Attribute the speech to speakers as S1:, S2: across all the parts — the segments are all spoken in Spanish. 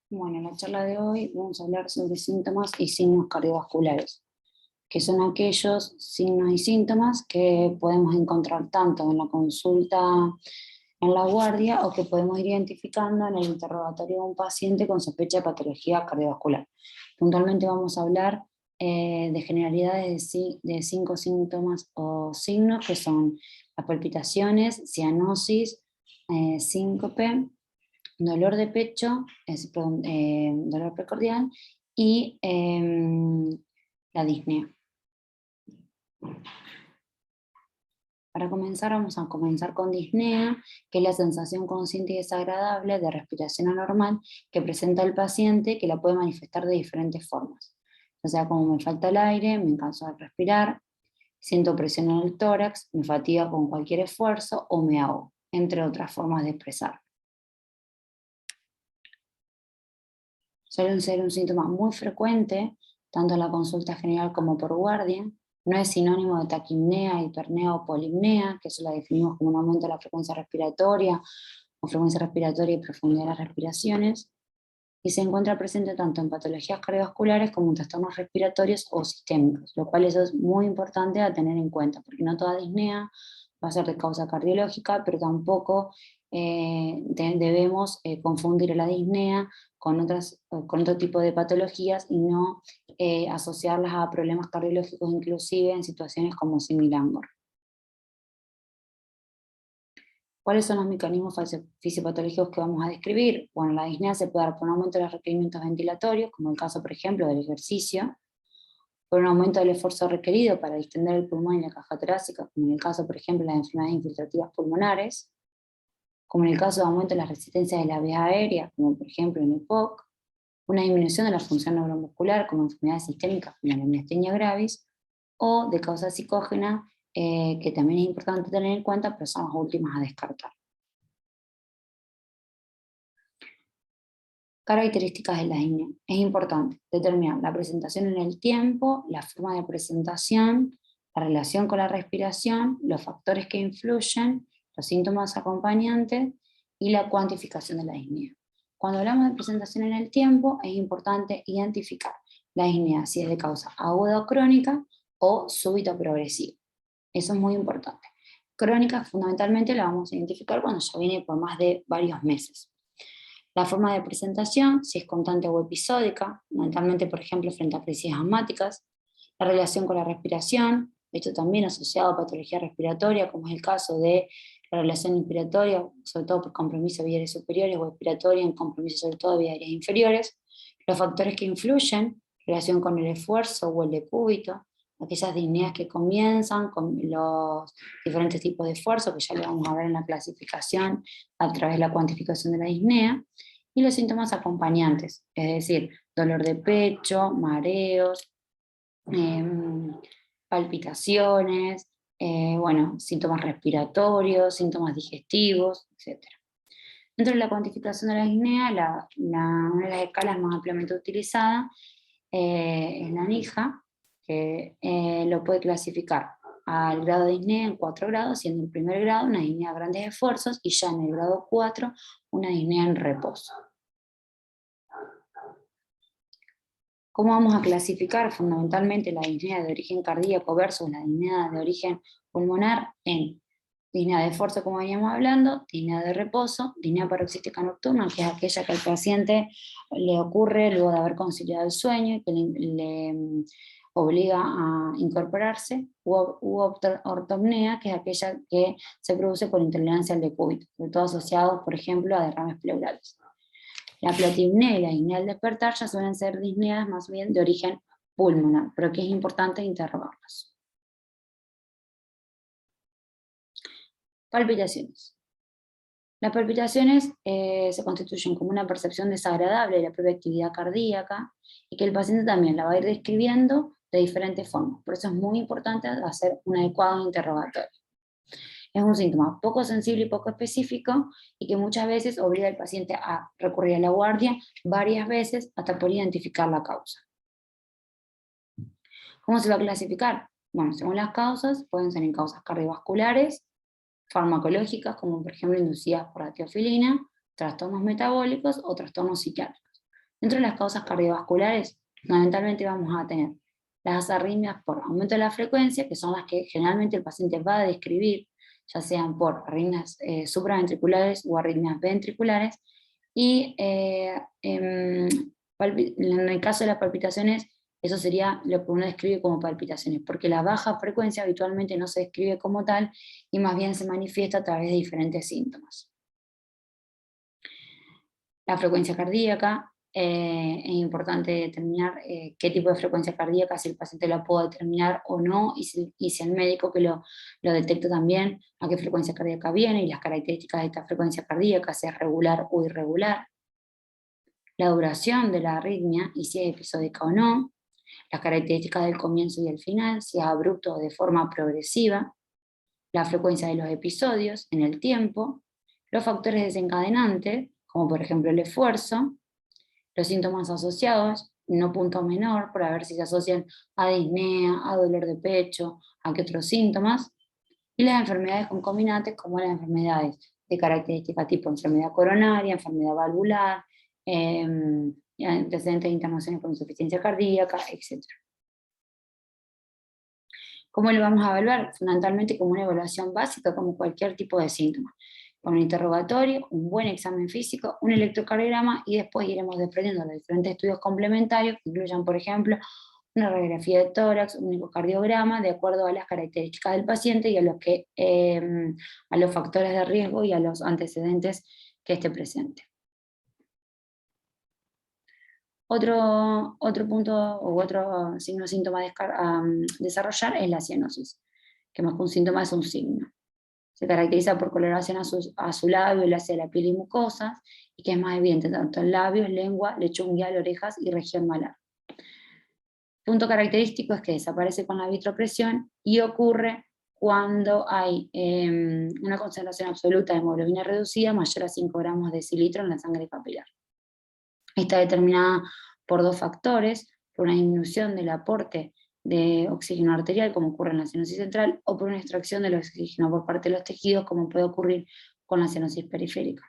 S1: Bueno, en la charla de hoy vamos a hablar sobre síntomas y signos cardiovasculares, que son aquellos signos y síntomas que podemos encontrar tanto en la consulta en la guardia o que podemos ir identificando en el interrogatorio de un paciente con sospecha de patología cardiovascular. Puntualmente vamos a hablar de generalidades de 5 síntomas o signos que son las palpitaciones, cianosis, síncope, dolor de pecho, perdón, dolor precordial y la disnea. Para comenzar, vamos a comenzar con disnea, que es la sensación consciente y desagradable de respiración anormal que presenta el paciente, que la puede manifestar de diferentes formas. O sea, como me falta el aire, me canso de respirar, siento presión en el tórax, me fatiga con cualquier esfuerzo o me ahogo, entre otras formas de expresar. Suelen ser un síntoma muy frecuente, tanto en la consulta general como por guardia. No es sinónimo de taquipnea, hipernea o polipnea, que eso la definimos como un aumento de la frecuencia respiratoria y profundidad de las respiraciones. Y se encuentra presente tanto en patologías cardiovasculares como en trastornos respiratorios o sistémicos, lo cual eso es muy importante a tener en cuenta, porque no toda disnea va a ser de causa cardiológica, pero tampoco debemos confundir la disnea con otro tipo de patologías y no asociarlas a problemas cardiológicos, inclusive en situaciones como Similangor. ¿Cuáles son los mecanismos fisiopatológicos que vamos a describir? Bueno, la disnea se puede dar por un aumento de los requerimientos ventilatorios, como el caso, por ejemplo, del ejercicio, por un aumento del esfuerzo requerido para distender el pulmón y la caja torácica, como en el caso, por ejemplo, de las enfermedades infiltrativas pulmonares, como en el caso de aumento de la resistencia de la vía aérea, como por ejemplo en el POC, una disminución de la función neuromuscular, como enfermedades sistémicas como la miastenia gravis, o de causa psicógena, que también es importante tener en cuenta, pero son las últimas a descartar. Características de la disnea. Es importante determinar la presentación en el tiempo, la forma de presentación, la relación con la respiración, los factores que influyen, los síntomas acompañantes y la cuantificación de la disnea. Cuando hablamos de presentación en el tiempo, es importante identificar la disnea si es de causa aguda o crónica o súbita progresiva. Eso es muy importante. Crónica fundamentalmente la vamos a identificar cuando ya viene por más de varios meses. La forma de presentación, si es constante o episódica, mentalmente, por ejemplo, frente a crisis asmáticas. La relación con la respiración, esto también asociado a patología respiratoria, como es el caso de la relación inspiratoria, sobre todo por compromiso de vías superiores, o expiratoria en compromiso sobre todo de vías inferiores. Los factores que influyen, relación con el esfuerzo o el decúbito, aquellas disneas que comienzan con los diferentes tipos de esfuerzo, que ya lo vamos a ver en la clasificación a través de la cuantificación de la disnea, y los síntomas acompañantes, es decir, dolor de pecho, mareos, palpitaciones, bueno, síntomas respiratorios, síntomas digestivos, etc. Dentro de la cuantificación de la disnea, una de las escalas más ampliamente utilizada es la NIJA, que lo puede clasificar al grado de disnea en 4 grados, siendo el primer grado una disnea a grandes esfuerzos y ya en el grado 4 una disnea en reposo. ¿Cómo vamos a clasificar fundamentalmente la disnea de origen cardíaco versus la disnea de origen pulmonar? En disnea de esfuerzo, como veníamos hablando, disnea de reposo, disnea paroxística nocturna, que es aquella que al paciente le ocurre luego de haber conciliado el sueño y que le obliga a incorporarse, u ortopnea, que es aquella que se produce por intolerancia al decúbito, sobre todo asociados, por ejemplo, a derrames pleurales. La platipnea y la disnea al despertar ya suelen ser disneas más bien de origen pulmonar, pero que es importante interrogarlas. Palpitaciones. Las palpitaciones se constituyen como una percepción desagradable de la propia actividad cardíaca y que el paciente también la va a ir describiendo de diferentes formas. Por eso es muy importante hacer un adecuado interrogatorio. Es un síntoma poco sensible y poco específico y que muchas veces obliga al paciente a recurrir a la guardia varias veces hasta poder identificar la causa. ¿Cómo se va a clasificar? Bueno, según las causas, pueden ser en causas cardiovasculares, farmacológicas, como por ejemplo inducidas por la teofilina, trastornos metabólicos o trastornos psiquiátricos. Dentro de las causas cardiovasculares, fundamentalmente vamos a tener las arritmias por aumento de la frecuencia, que son las que generalmente el paciente va a describir, ya sean por arritmias supraventriculares o arritmias ventriculares, y en el caso de las palpitaciones, eso sería lo que uno describe como palpitaciones, porque la baja frecuencia habitualmente no se describe como tal, y más bien se manifiesta a través de diferentes síntomas. La frecuencia cardíaca, es importante determinar qué tipo de frecuencia cardíaca, si el paciente la puede determinar o no, y si el médico que lo detecta también a qué frecuencia cardíaca viene y las características de esta frecuencia cardíaca, si es regular o irregular, la duración de la arritmia y si es episódica o no, las características del comienzo y el final, si es abrupto o de forma progresiva, la frecuencia de los episodios en el tiempo, los factores desencadenantes, como por ejemplo el esfuerzo, los síntomas asociados, no punto menor, para ver si se asocian a disnea, a dolor de pecho, a qué otros síntomas, y las enfermedades concomitantes como las enfermedades de característica tipo enfermedad coronaria, enfermedad valvular, antecedentes de internaciones con insuficiencia cardíaca, etc. ¿Cómo lo vamos a evaluar? Fundamentalmente como una evaluación básica, como cualquier tipo de síntoma. Con un interrogatorio, un buen examen físico, un electrocardiograma y después iremos desprendiendo los diferentes estudios complementarios que incluyan, por ejemplo, una radiografía de tórax, un ecocardiograma, de acuerdo a las características del paciente y a los factores de riesgo y a los antecedentes que esté presente. Otro punto u otro signo o síntoma a desarrollar es la cianosis, que más que un síntoma es un signo. Se caracteriza por coloración azulado hacia la piel y mucosas, y que es más evidente tanto en labios, lengua, lechón guial, orejas y región malar. Punto característico es que desaparece con la vitropresión y ocurre cuando hay una concentración absoluta de hemoglobina reducida mayor a 5 gramos de decilitro en la sangre capilar. Está determinada por dos factores: por una disminución del aporte de oxígeno arterial, como ocurre en la cianosis central, o por una extracción del oxígeno por parte de los tejidos, como puede ocurrir con la cianosis periférica.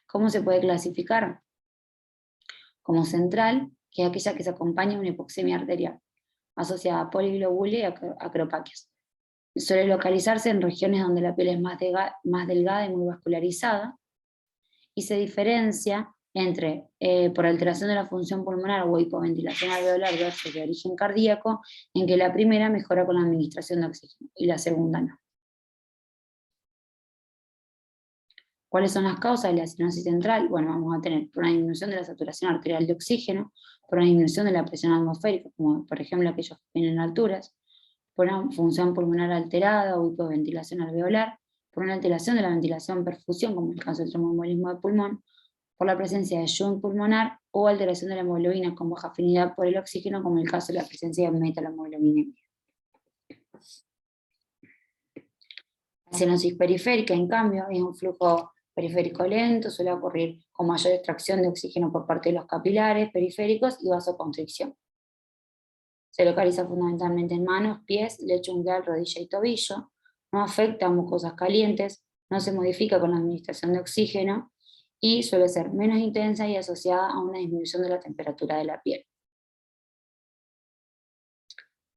S1: ¿Cómo se puede clasificar? Como central, que es aquella que se acompaña de una hipoxemia arterial, asociada a poliglobulia y acropaquias. Suele localizarse en regiones donde la piel es más delgada y muy vascularizada, y se diferencia entre por alteración de la función pulmonar o hipoventilación alveolar versus de origen cardíaco, en que la primera mejora con la administración de oxígeno y la segunda no. ¿Cuáles son las causas de la cianosis central? Bueno, vamos a tener por una disminución de la saturación arterial de oxígeno, por una disminución de la presión atmosférica, como por ejemplo aquellos que tienen alturas, por una función pulmonar alterada o hipoventilación alveolar, por una alteración de la ventilación-perfusión, como en el caso del tromboembolismo de pulmón, por la presencia de shunt pulmonar o alteración de la hemoglobina con baja afinidad por el oxígeno, como en el caso de la presencia de metalhemoglobinemia. La cianosis periférica, en cambio, es un flujo periférico lento, suele ocurrir con mayor extracción de oxígeno por parte de los capilares periféricos y vasoconstricción. Se localiza fundamentalmente en manos, pies, lecho ungueal, rodilla y tobillo. No afecta a mucosas calientes, no se modifica con la administración de oxígeno y suele ser menos intensa y asociada a una disminución de la temperatura de la piel.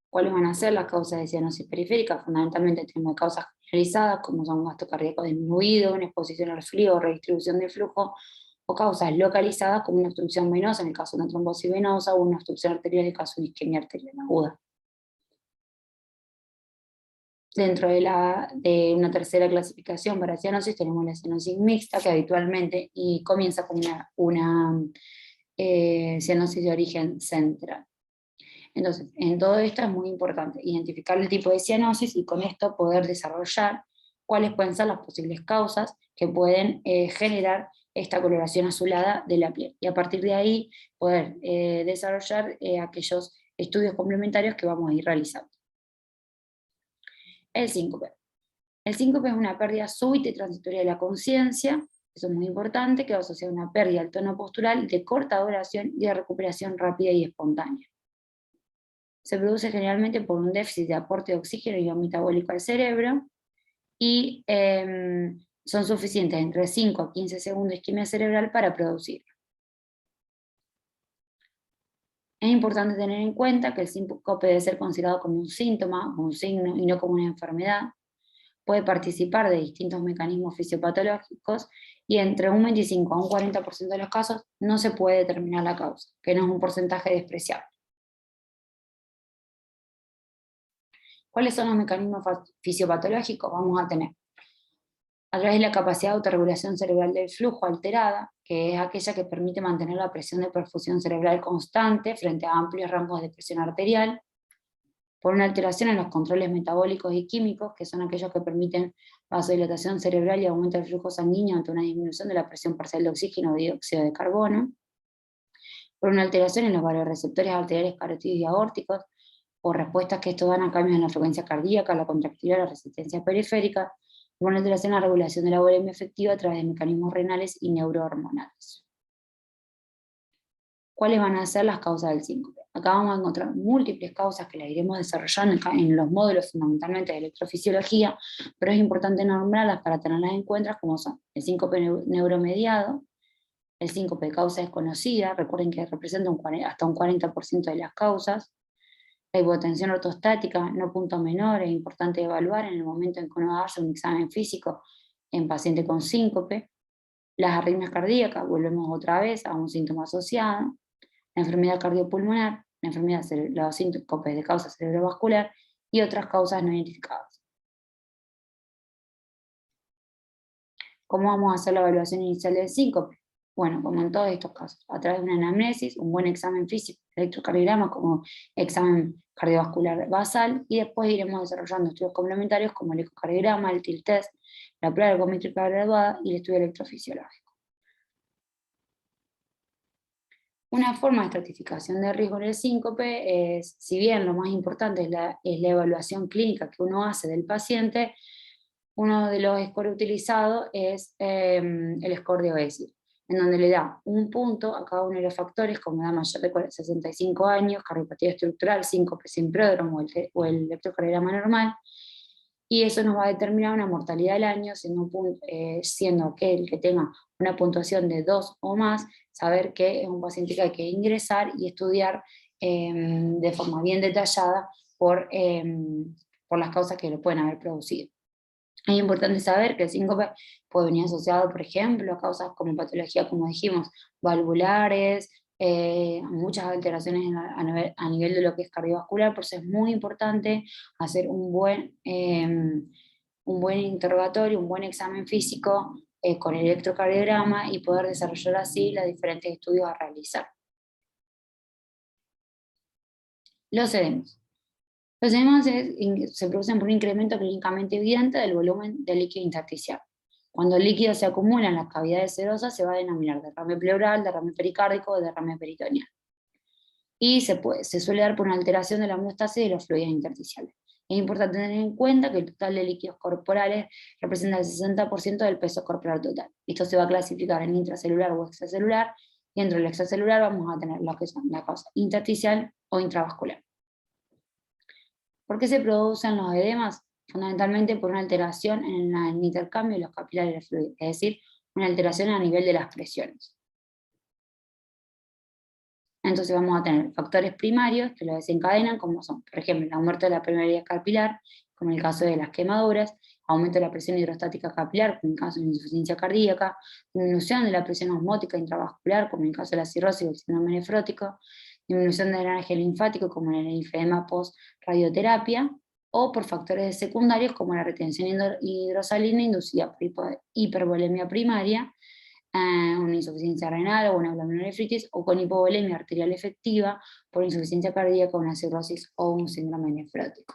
S1: ¿Cuáles van a ser las causas de cianosis periférica? Fundamentalmente tenemos causas generalizadas, como son gasto cardíaco disminuido, una exposición al frío, redistribución de flujo, o causas localizadas como una obstrucción venosa en el caso de una trombosis venosa o una obstrucción arterial en el caso de una isquemia arterial aguda. Dentro de una tercera clasificación para cianosis tenemos la cianosis mixta, que habitualmente comienza con una cianosis de origen central. Entonces, en todo esto es muy importante identificar el tipo de cianosis y con esto poder desarrollar cuáles pueden ser las posibles causas que pueden generar esta coloración azulada de la piel. Y a partir de ahí poder desarrollar aquellos estudios complementarios que vamos a ir realizando. El síncope. El síncope es una pérdida súbita y transitoria de la conciencia, eso es muy importante, que va asociada a una pérdida del tono postural de corta duración y de recuperación rápida y espontánea. Se produce generalmente por un déficit de aporte de oxígeno y metabólico al cerebro, y son suficientes entre 5 a 15 segundos de isquemia cerebral para producirlo. Es importante tener en cuenta que el síncope debe ser considerado como un síntoma, un signo, y no como una enfermedad. Puede participar de distintos mecanismos fisiopatológicos y entre un 25 a un 40% de los casos no se puede determinar la causa, que no es un porcentaje despreciable. ¿Cuáles son los mecanismos fisiopatológicos? Vamos a tener a través de la capacidad de autorregulación cerebral del flujo alterada, que es aquella que permite mantener la presión de perfusión cerebral constante frente a amplios rangos de presión arterial, por una alteración en los controles metabólicos y químicos, que son aquellos que permiten vasodilatación cerebral y aumento del flujo sanguíneo ante una disminución de la presión parcial de oxígeno o dióxido de carbono, por una alteración en los vasoreceptores arteriales carótidos y aórticos, o respuestas que estos dan a cambios en la frecuencia cardíaca, la contractilidad, la resistencia periférica, por una alteración en la regulación de la volemia efectiva a través de mecanismos renales y neurohormonales. ¿Cuáles van a ser las causas del síncope? Acá vamos a encontrar múltiples causas que las iremos desarrollando en los módulos fundamentalmente de electrofisiología, pero es importante nombrarlas para tenerlas en cuenta, como son el síncope neuromediado, el síncope de causa desconocida, recuerden que representa hasta un 40% de las causas, la hipotensión ortostática, no punto menor, es importante evaluar en el momento en que uno hace un examen físico en paciente con síncope, las arritmias cardíacas, volvemos otra vez a un síntoma asociado, la enfermedad cardiopulmonar, los síncopes de causa cerebrovascular y otras causas no identificadas. ¿Cómo vamos a hacer la evaluación inicial del síncope? Bueno, como en todos estos casos, a través de una anamnesis, un buen examen físico, electrocardiograma como examen cardiovascular basal, y después iremos desarrollando estudios complementarios como el ecocardiograma, el TIL test, la prueba ergométrica graduada y el estudio electrofisiológico. Una forma de estratificación de riesgo en el síncope es, si bien lo más importante es la evaluación clínica que uno hace del paciente, uno de los scores utilizados es el score de OESI, en donde le da un punto a cada uno de los factores, como edad mayor de 65 años, cardiopatía estructural, síncope sin pródromo o el electrocardiograma normal, y eso nos va a determinar una mortalidad del año, siendo aquel que tenga una puntuación de 2 o más, saber que es un paciente que hay que ingresar y estudiar de forma bien detallada por las causas que lo pueden haber producido. Es importante saber que el síncope puede venir asociado, por ejemplo, a causas como patología, como dijimos, valvulares, muchas alteraciones a nivel de lo que es cardiovascular, por eso es muy importante hacer un buen interrogatorio, un buen examen físico con el electrocardiograma y poder desarrollar así los diferentes estudios a realizar. Los edemas. Los edemas se producen por un incremento clínicamente evidente del volumen de líquido intersticial. Cuando el líquido se acumula en las cavidades serosas se va a denominar derrame pleural, derrame pericárdico o derrame peritoneal. Y se suele dar por una alteración de la homeostasis de los fluidos intersticiales. Es importante tener en cuenta que el total de líquidos corporales representa el 60% del peso corporal total. Esto se va a clasificar en intracelular o extracelular, y dentro del extracelular vamos a tener lo que son la causa intersticial o intravascular. ¿Por qué se producen los edemas? Fundamentalmente por una alteración en el intercambio de los capilares de fluido, es decir, una alteración a nivel de las presiones. Entonces vamos a tener factores primarios que lo desencadenan, como son, por ejemplo, el aumento de la permeabilidad capilar, como en el caso de las quemaduras, aumento de la presión hidrostática capilar, como en el caso de la insuficiencia cardíaca, disminución de la presión osmótica intravascular, como en el caso de la cirrosis o el síndrome nefrótico, disminución del drenaje linfático, como en el linfedema post-radioterapia, o por factores secundarios como la retención hidrosalina inducida por hipervolemia primaria, una insuficiencia renal o una glomerulonefritis, o con hipovolemia arterial efectiva por insuficiencia cardíaca, una cirrosis o un síndrome nefrótico.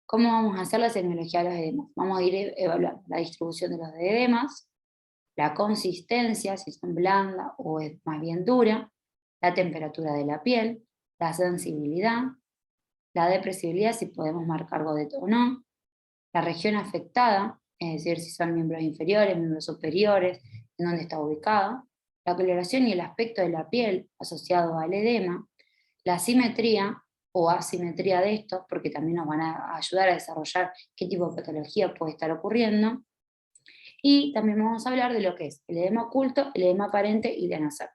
S1: ¿Cómo vamos a hacer la semiología de los edemas? Vamos a ir evaluando la distribución de los edemas, la consistencia, si son blanda o es más bien dura, la temperatura de la piel, la sensibilidad, la depresibilidad, si podemos marcar Godet o no, la región afectada, es decir, si son miembros inferiores, miembros superiores, en dónde está ubicado, la coloración y el aspecto de la piel asociado al edema, la simetría, o asimetría de estos, porque también nos van a ayudar a desarrollar qué tipo de patología puede estar ocurriendo. Y también vamos a hablar de lo que es el edema oculto, el edema aparente y la anacerca.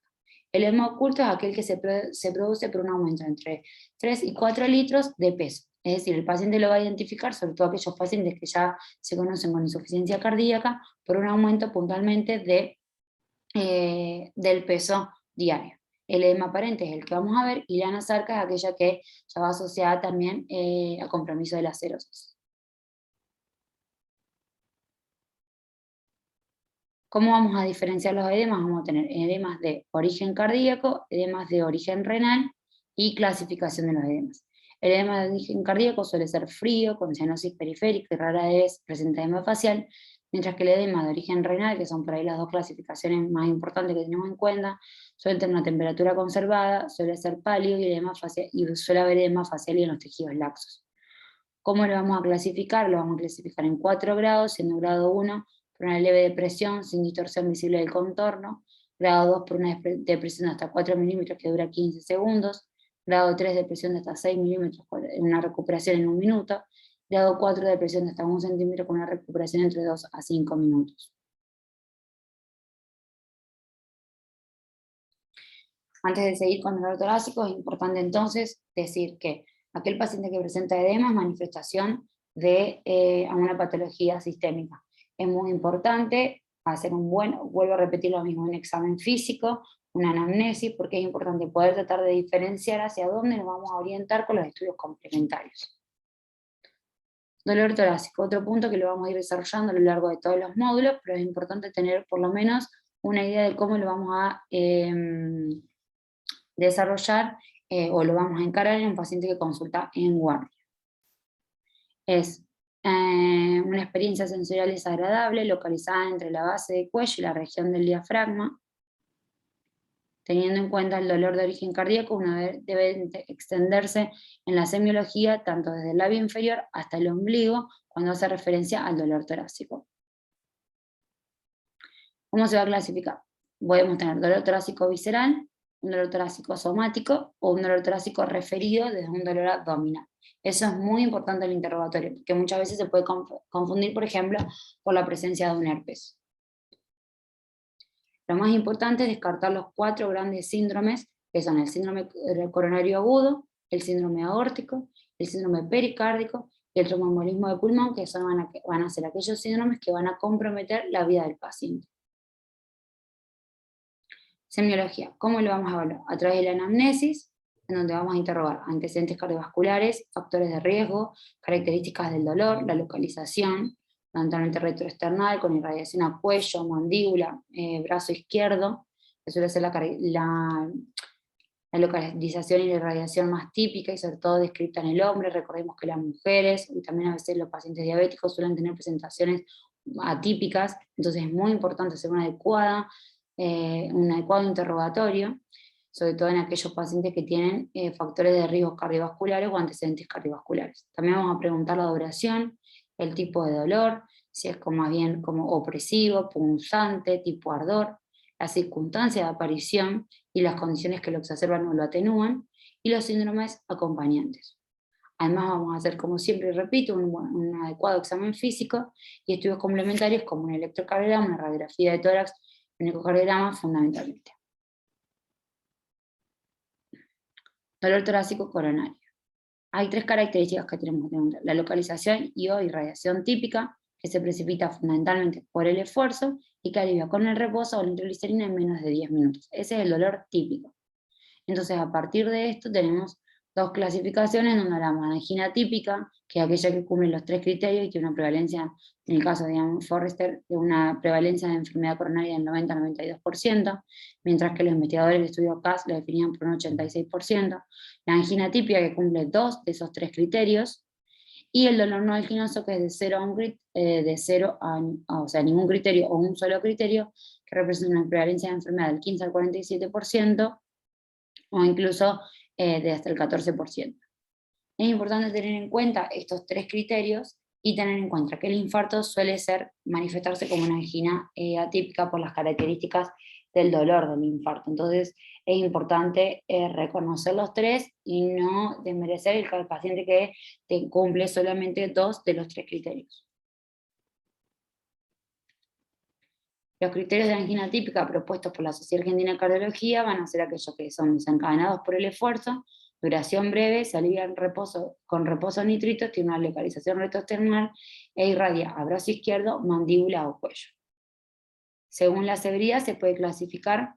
S1: El edema oculto es aquel que se produce por un aumento entre 3 y 4 litros de peso. Es decir, el paciente lo va a identificar, sobre todo aquellos pacientes que ya se conocen con insuficiencia cardíaca, por un aumento puntualmente del peso diario. El edema aparente es el que vamos a ver, y la anacerca es aquella que ya va asociada también al compromiso de la acerosis. ¿Cómo vamos a diferenciar los edemas? Vamos a tener edemas de origen cardíaco, edemas de origen renal y clasificación de los edemas. El edema de origen cardíaco suele ser frío, con cianosis periférica y rara vez presenta edema facial, mientras que el edema de origen renal, que son por ahí las dos clasificaciones más importantes que tenemos en cuenta, suele tener una temperatura conservada, suele ser pálido y, edema facial, y suele haber edema facial y en los tejidos laxos. ¿Cómo lo vamos a clasificar? Lo vamos a clasificar en 4 grados, siendo grado 1 por una leve depresión sin distorsión visible del contorno, grado 2 por una depresión de hasta 4 milímetros que dura 15 segundos, grado 3 depresión de hasta 6 milímetros con una recuperación en 1 minuto, grado 4 depresión de hasta 1 centímetro con una recuperación entre 2 a 5 minutos. Antes de seguir con el dolor torácico, es importante entonces decir que aquel paciente que presenta edema es manifestación de una patología sistémica. Es muy importante hacer vuelvo a repetir lo mismo, un examen físico, una anamnesis, porque es importante poder tratar de diferenciar hacia dónde nos vamos a orientar con los estudios complementarios. Dolor torácico, otro punto que lo vamos a ir desarrollando a lo largo de todos los módulos, pero es importante tener por lo menos una idea de cómo lo vamos a desarrollar o lo vamos a encarar en un paciente que consulta en guardia. Es una experiencia sensorial desagradable localizada entre la base del cuello y la región del diafragma. Teniendo en cuenta el dolor de origen cardíaco, uno debe extenderse en la semiología tanto desde el labio inferior hasta el ombligo cuando hace referencia al dolor torácico. ¿Cómo se va a clasificar? Podemos tener dolor torácico visceral, un dolor torácico somático o un dolor torácico referido desde un dolor abdominal. Eso es muy importante en el interrogatorio, porque muchas veces se puede confundir, por ejemplo, por la presencia de un herpes. Lo más importante es descartar los 4 grandes síndromes, que son el síndrome coronario agudo, el síndrome aórtico, el síndrome pericárdico y el tromboembolismo de pulmón, que van a ser aquellos síndromes que van a comprometer la vida del paciente. Semiología, ¿cómo lo vamos a evaluar? A través de la anamnesis, en donde vamos a interrogar antecedentes cardiovasculares, factores de riesgo, características del dolor, la localización, fundamentalmente retroesternal, con irradiación a cuello, mandíbula, brazo izquierdo, que suele ser la localización y la irradiación más típica y sobre todo descrita en el hombre. Recordemos que las mujeres y también a veces los pacientes diabéticos suelen tener presentaciones atípicas, entonces es muy importante hacer un adecuado interrogatorio, sobre todo en aquellos pacientes que tienen factores de riesgo cardiovasculares o antecedentes cardiovasculares. También vamos a preguntar la duración, el tipo de dolor, si es más bien como opresivo, punzante, tipo ardor, la circunstancia de aparición y las condiciones que lo exacerban o lo atenúan, y los síndromes acompañantes. Además vamos a hacer, como siempre repito, un adecuado examen físico y estudios complementarios como un electrocardiograma, una radiografía de tórax, un ecocardiograma fundamentalmente. Dolor torácico coronario. Hay 3 características que tenemos que tener: la localización y o irradiación típica, que se precipita fundamentalmente por el esfuerzo y que alivia con el reposo o la nitroglicerina en menos de 10 minutos. Ese es el dolor típico. Entonces, a partir de esto tenemos 2 clasificaciones, donde hablamos de angina típica, que es aquella que cumple los 3 criterios y tiene una prevalencia, en el caso de Forrester, de una prevalencia de enfermedad coronaria del 90-92%, mientras que los investigadores del estudio CAS lo definían por un 86%. La angina típica, que cumple 2 de esos 3 criterios, y el dolor no anginoso, que es de 0 a o sea, ningún criterio o un solo criterio, que representa una prevalencia de enfermedad del 15 al 47%, o incluso de hasta el 14%. Es importante tener en cuenta estos 3 criterios y tener en cuenta que el infarto suele manifestarse como una angina atípica por las características del dolor del infarto. Entonces es importante reconocer los tres y no desmerecer el paciente que cumple solamente 2 de los 3 criterios. Los criterios de angina típica propuestos por la Sociedad Argentina de Cardiología van a ser aquellos que son desencadenados por el esfuerzo, duración breve, se alivia en reposo, con reposo nitrito, tiene una localización retroesternal e irradia a brazo izquierdo, mandíbula o cuello. Según la severidad se puede clasificar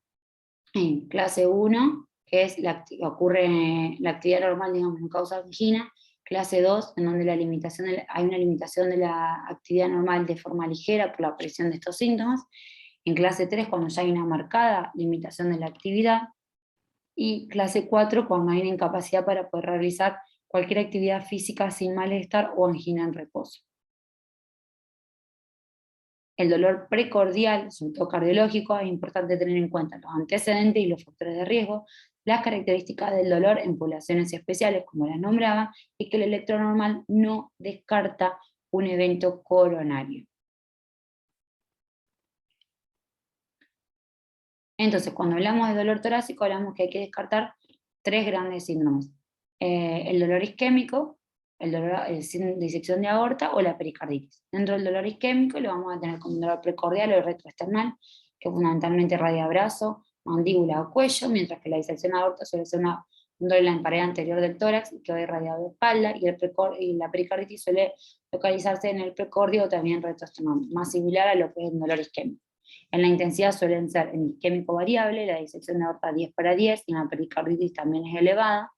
S1: en clase 1, que es ocurre la actividad normal, digamos, no causa angina; clase 2, en donde hay una limitación de la actividad normal de forma ligera por la aparición de estos síntomas; en clase 3, cuando ya hay una marcada limitación de la actividad; y clase 4, cuando hay una incapacidad para poder realizar cualquier actividad física sin malestar o angina en reposo. El dolor precordial, sobre todo cardiológico, es importante tener en cuenta los antecedentes y los factores de riesgo, las características del dolor en poblaciones especiales, como las nombraba, y que el electronormal no descarta un evento coronario. Entonces, cuando hablamos de dolor torácico, hablamos que hay que descartar 3 grandes síndromes: el dolor isquémico, el dolor de disección de aorta o la pericarditis. Dentro del dolor isquémico lo vamos a tener como un dolor precordial o retroesternal, que fundamentalmente irradia brazo, mandíbula o cuello, mientras que la disección de aorta suele ser un dolor en la pared anterior del tórax y que va irradiado de espalda, y la pericarditis suele localizarse en el precordio o también retroesternal, más similar a lo que es el dolor isquémico. En la intensidad suelen ser en isquémico variable, la disección de aorta 10/10, y la pericarditis también es elevada.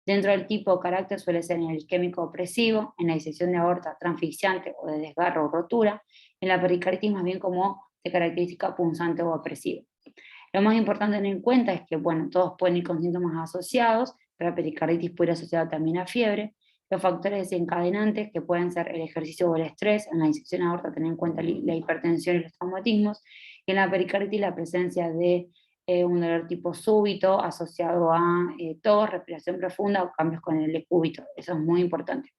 S1: Dentro del tipo o carácter suele ser en el isquémico opresivo, en la disección de aorta transfixiante o de desgarro o rotura, en la pericarditis más bien como de característica punzante o opresiva. Lo más importante a tener en cuenta es que, bueno, todos pueden ir con síntomas asociados, pero la pericarditis puede ir asociada también a fiebre. Los factores desencadenantes, que pueden ser el ejercicio o el estrés; en la disección de aorta tener en cuenta la hipertensión y los traumatismos; y en la pericarditis la presencia de un dolor tipo súbito asociado a tos, respiración profunda o cambios con el decúbito. Eso es muy importante.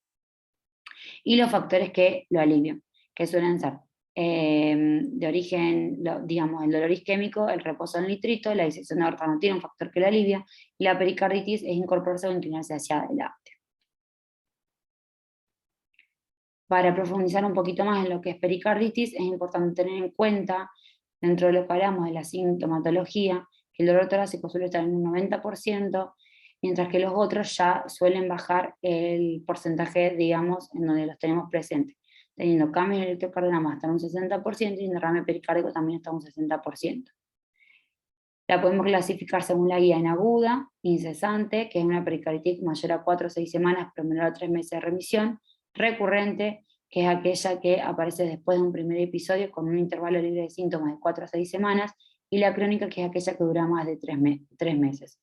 S1: Y los factores que lo alivian, que suelen ser de origen, digamos, el dolor isquémico, el reposo en nitrito; la disección de aorta no tiene un factor que lo alivia; y la pericarditis es incorporarse o inclinarse hacia adelante. Para profundizar un poquito más en lo que es pericarditis, es importante tener en cuenta, dentro de lo que hablamos de la sintomatología, que el dolor torácico suele estar en un 90%, mientras que los otros ya suelen bajar el porcentaje, digamos, en donde los tenemos presentes, teniendo cambio en el electrocardiograma hasta un 60% y en derrame pericárdico también hasta un 60%. La podemos clasificar según la guía en aguda, incesante, que es una pericarditis mayor a 4 o 6 semanas, pero menor a 3 meses de remisión; recurrente, que es aquella que aparece después de un primer episodio con un intervalo libre de síntomas de 4 a 6 semanas; y la crónica, que es aquella que dura más de 3 meses.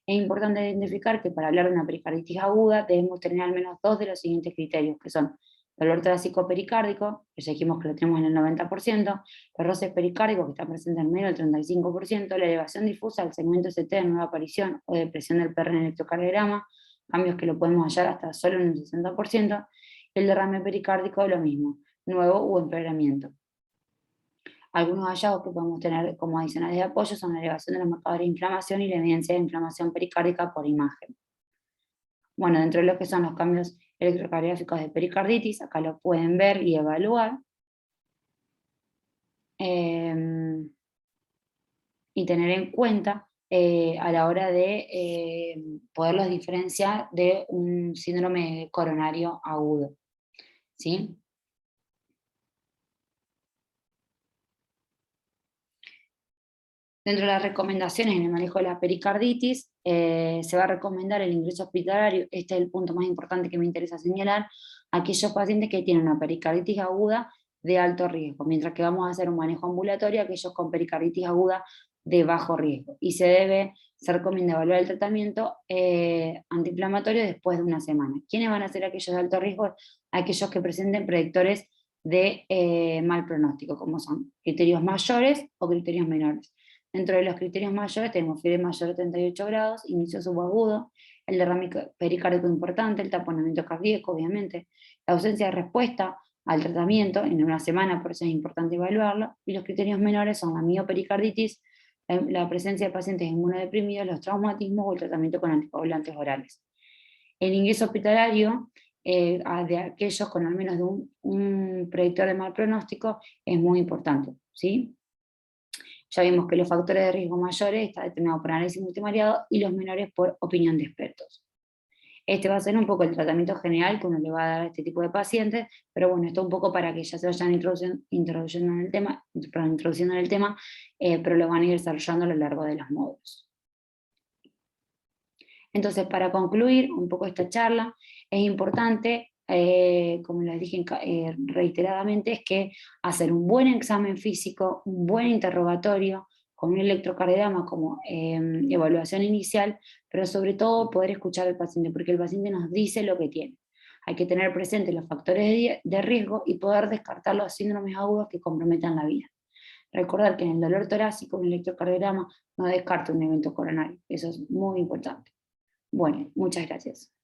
S1: Es importante identificar que para hablar de una pericarditis aguda debemos tener al menos 2 de los siguientes criterios, que son dolor torácico pericárdico, que ya dijimos que lo tenemos en el 90%, los roces pericárdicos, que están presentes en menos del 35%, la elevación difusa del segmento ST de nueva aparición o depresión del PR en el electrocardiograma, cambios que lo podemos hallar hasta solo en un 60%, y el derrame pericárdico lo mismo, nuevo o empeoramiento. Algunos hallazgos que podemos tener como adicionales de apoyo son la elevación de los marcadores de inflamación y la evidencia de inflamación pericárdica por imagen. Bueno, dentro de lo que son los cambios electrocardiográficos de pericarditis, acá lo pueden ver y evaluar. Y tener en cuenta a la hora de poderlos diferenciar de un síndrome coronario agudo, ¿sí? Dentro de las recomendaciones en el manejo de la pericarditis, se va a recomendar el ingreso hospitalario. Este es el punto más importante que me interesa señalar: aquellos pacientes que tienen una pericarditis aguda de alto riesgo, mientras que vamos a hacer un manejo ambulatorio a aquellos con pericarditis aguda de bajo riesgo. Y se recomienda evaluar el tratamiento antiinflamatorio después de una semana. ¿Quiénes van a ser aquellos de alto riesgo? Aquellos que presenten predictores de mal pronóstico, como son criterios mayores o criterios menores. Dentro de los criterios mayores tenemos fiebre mayor de 38 grados, inicio subagudo, el derrame pericárdico importante, el taponamiento cardíaco, obviamente, la ausencia de respuesta al tratamiento, en una semana por eso es importante evaluarlo, y los criterios menores son la miopericarditis, la presencia de pacientes inmunodeprimidos, los traumatismos o el tratamiento con anticoagulantes orales. El ingreso hospitalario de aquellos con al menos de un predictor de mal pronóstico es muy importante, ¿sí? Ya vimos que los factores de riesgo mayores están determinados por análisis multivariado y los menores por opinión de expertos. Este va a ser un poco el tratamiento general que uno le va a dar a este tipo de pacientes, pero bueno, esto un poco para que ya se vayan introduciendo en el tema, pero lo van a ir desarrollando a lo largo de los módulos. Entonces, para concluir un poco esta charla, es importante, como les dije reiteradamente, es que hacer un buen examen físico, un buen interrogatorio, con un electrocardiograma como evaluación inicial, pero sobre todo poder escuchar al paciente, porque el paciente nos dice lo que tiene. Hay que tener presentes los factores de riesgo y poder descartar los síndromes agudos que comprometan la vida. Recordar que en el dolor torácico, un electrocardiograma no descarta un evento coronario. Eso es muy importante. Bueno, muchas gracias.